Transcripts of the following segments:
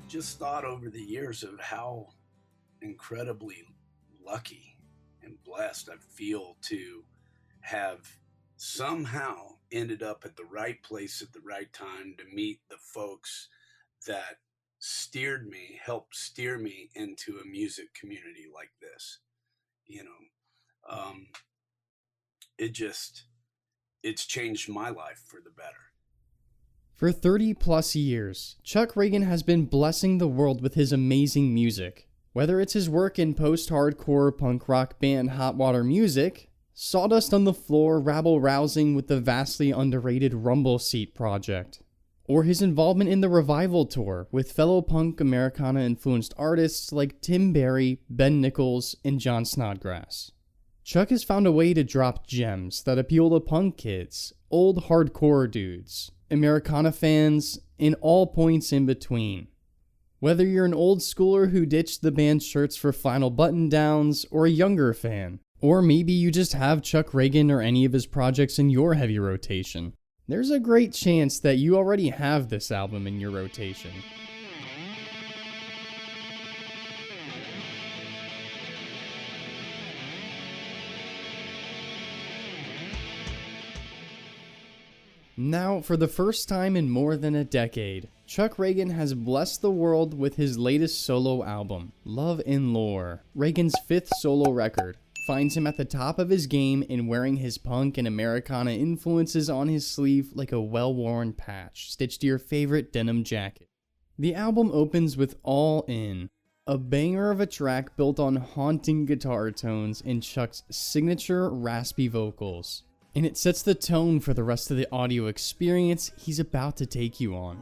just thought over the years of how incredibly lucky and blessed I feel to have somehow ended up at the right place at the right time to meet the folks that helped steer me into a music community like this. You know, um, it just, it's changed my life for the better. For 30 plus years, Chuck Ragan has been blessing the world with his amazing music. Whether it's his work in post-hardcore punk rock band Hot Water Music, Sawdust on the Floor, Rabble Rousing with the vastly underrated RUMBLESEAT project, or his involvement in the Revival Tour with fellow punk Americana-influenced artists like Tim Barry, Ben Nichols, and Jon Snodgrass. Chuck has found a way to drop gems that appeal to punk kids, old hardcore dudes, Americana fans, and all points in between. Whether you're an old schooler who ditched the band's shirts for flannel button-downs, or a younger fan, or maybe you just have Chuck Ragan or any of his projects in your heavy rotation, there's a great chance that you already have this album in your rotation. Now, for the first time in more than a decade, Chuck Ragan has blessed the world with his latest solo album, Love and Lore. Ragan's fifth solo record finds him at the top of his game in wearing his punk and Americana influences on his sleeve like a well-worn patch stitched to your favorite denim jacket. The album opens with All In, a banger of a track built on haunting guitar tones and Chuck's signature raspy vocals. And it sets the tone for the rest of the audio experience he's about to take you on.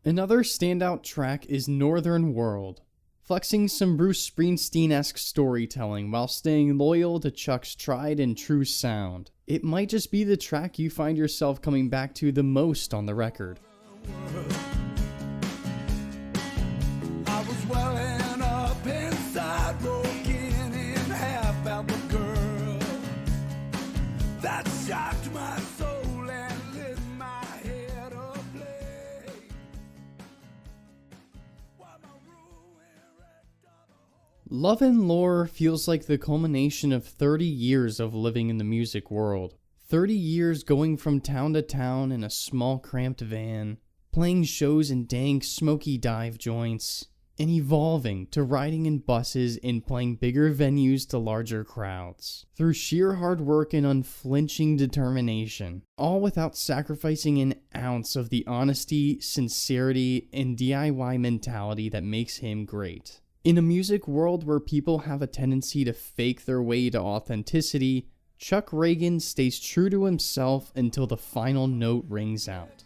Another standout track is Northern World, flexing some Bruce Springsteen-esque storytelling while staying loyal to Chuck's tried and true sound. It might just be the track you find yourself coming back to the most on the record. I was welling up inside, broken in half about the girl that shocked my soul and lit my head ablaze. Love and Lore feels like the culmination of 30 years of living in the music world. 30 years going from town to town in a small cramped van, playing shows in dank smoky dive joints, and evolving to riding in buses and playing bigger venues to larger crowds. Through sheer hard work and unflinching determination, all without sacrificing an ounce of the honesty, sincerity, and DIY mentality that makes him great. In a music world where people have a tendency to fake their way to authenticity, Chuck Ragan stays true to himself until the final note rings out.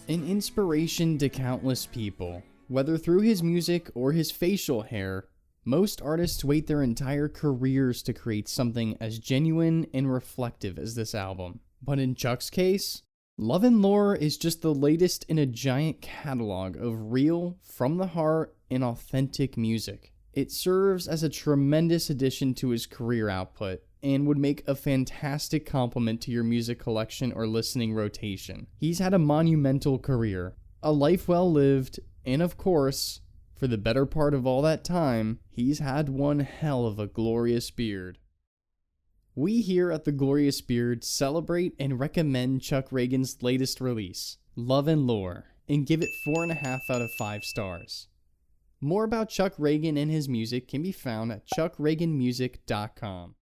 An inspiration to countless people, whether through his music or his facial hair, most artists wait their entire careers to create something as genuine and reflective as this album. But in Chuck's case, Love and Lore is just the latest in a giant catalog of real, from the heart, and authentic music. It serves as a tremendous addition to his career output, and would make a fantastic complement to your music collection or listening rotation. He's had a monumental career, a life well lived, and of course, for the better part of all that time, he's had one hell of a glorious beard. We here at The Glorious Beard celebrate and recommend Chuck Ragan's latest release, Love and Lore, and give it 4.5 out of 5 stars. More about Chuck Ragan and his music can be found at chuckraganmusic.com.